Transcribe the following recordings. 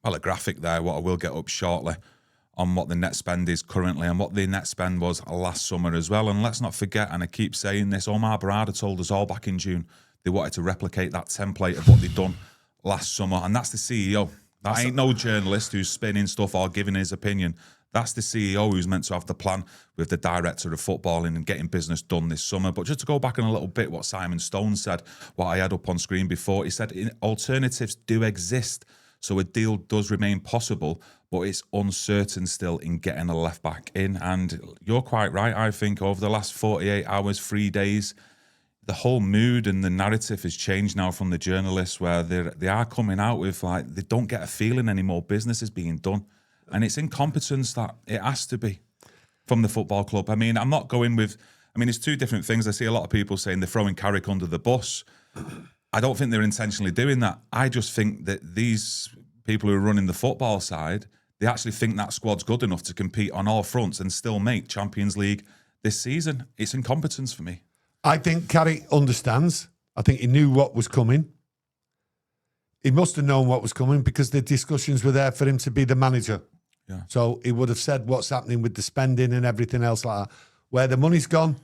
a graphic there, what I will get up shortly, on what the net spend is currently and what the net spend was last summer as well. And let's not forget, and I keep saying this, Omar Barada told us all back in June they wanted to replicate that template of what they'd done last summer. And that's the CEO. That ain't no journalist who's spinning stuff or giving his opinion. That's the CEO who's meant to have the plan with the director of footballing and getting business done this summer. But just to go back on a little bit what Simon Stone said, what I had up on screen before, he said alternatives do exist. So a deal does remain possible, but it's uncertain still in getting a left back in. And you're quite right, I think, over the last 48 hours, 3 days, the whole mood and the narrative has changed now from the journalists, where they are coming out with, like, they don't get a feeling anymore business is being done. And it's incompetence that it has to be from the football club. I mean, I'm not going with, I mean, it's two different things. I see a lot of people saying they're throwing Carrick under the bus. I don't think they're intentionally doing that. I just think that these people who are running the football side, they actually think that squad's good enough to compete on all fronts and still make Champions League this season. It's incompetence for me. I think Carrick understands. I think he knew what was coming. He must have known what was coming because the discussions were there for him to be the manager. Yeah. So he would have said what's happening with the spending and everything else like that. Where the money's gone,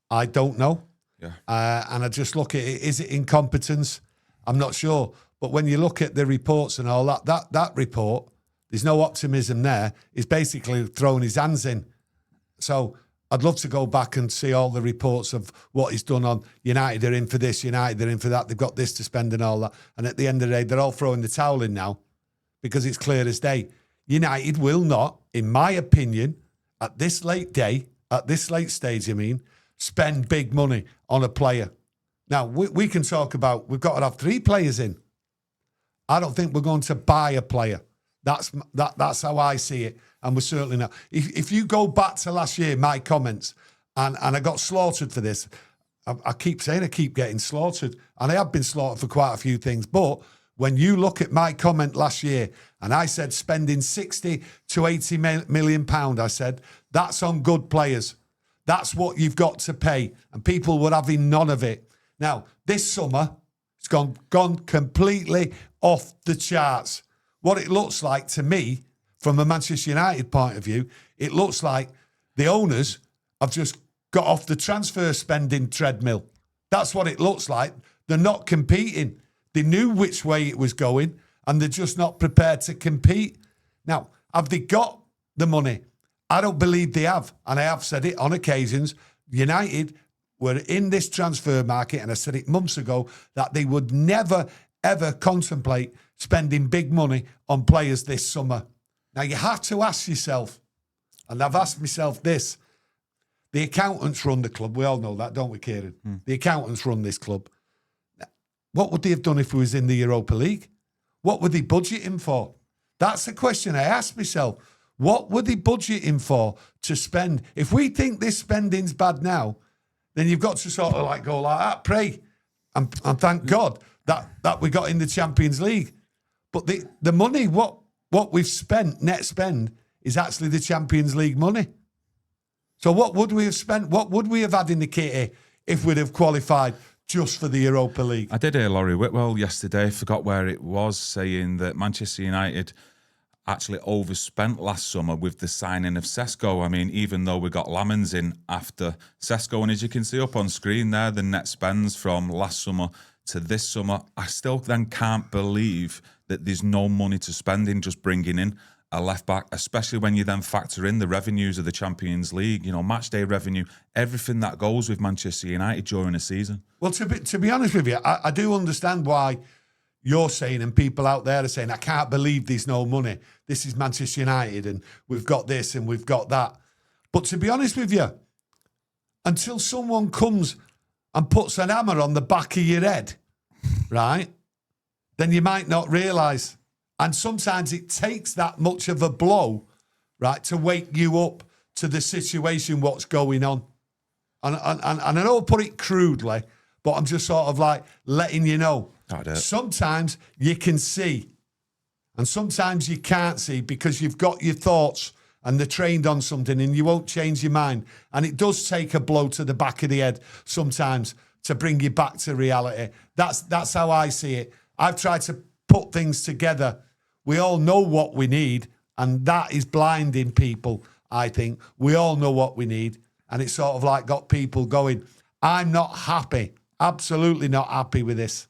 I don't know. Yeah. And I just look at it, is it incompetence? I'm not sure. But when you look at the reports and all that report, there's no optimism there. He's basically throwing his hands in. So I'd love to go back and see all the reports of what he's done on United are in for this, United are in for that, they've got this to spend and all that. And at the end of the day, they're all throwing the towel in now because it's clear as day. United will not, in my opinion, at this late stage, spend big money on a player. Now, we can talk about, we've got to have 3 players in. I don't think we're going to buy a player. That's how I see it. And we're certainly not. If you go back to last year, my comments, and I got slaughtered for this. I keep saying I keep getting slaughtered. And I have been slaughtered for quite a few things. But when you look at my comment last year, and I said spending 60 to 80 million pounds, I said, that's on good players. That's what you've got to pay. And people were having none of it. Now, this summer, it's gone completely off the charts. What it looks like to me, from a Manchester United point of view, it looks like the owners have just got off the transfer spending treadmill. That's what it looks like. They're not competing. They knew which way it was going, and they're just not prepared to compete. Now, have they got the money? I don't believe they have. And I have said it on occasions. United were in this transfer market, and I said it months ago, that they would never, ever contemplate spending big money on players this summer. Now, you have to ask yourself, and I've asked myself this, the accountants run the club. We all know that, don't we, Kieran? The accountants run this club. What would they have done if we was in the Europa League? What were they budgeting for? That's the question I asked myself. What were they budgeting for to spend? If we think this spending's bad now, then you've got to sort of like go like that, pray, and thank God that we got in the Champions League. But the money, what we've spent, net spend, is actually the Champions League money. So what would we have spent? What would we have had in the kitty if we'd have qualified just for the Europa League? I did hear Laurie Whitwell yesterday, forgot where it was, saying that Manchester United actually overspent last summer with the signing of Sesko. I mean, even though we got Lamens in after Sesko, and as you can see up on screen there, the net spends from last summer to this summer, I still then can't believe that there's no money to spend in just bringing in a left back, especially when you then factor in the revenues of the Champions League, you know, match day revenue, everything that goes with Manchester United during a season. Well, to be honest with you, I do understand why you're saying, and people out there are saying, I can't believe there's no money. This is Manchester United and we've got this and we've got that. But to be honest with you, until someone comes and puts an hammer on the back of your head, right, then you might not realise. And sometimes it takes that much of a blow, right, to wake you up to the situation, what's going on. And I know I'll put it crudely, but I'm just sort of like letting you know. Sometimes you can see and sometimes you can't see because you've got your thoughts and they're trained on something and you won't change your mind. And it does take a blow to the back of the head sometimes to bring you back to reality. That's how I see it. I've tried to put things together We all know what we need, and that is blinding people, I think. We all know what we need, and it's sort of like got people going, I'm not happy, absolutely not happy with this.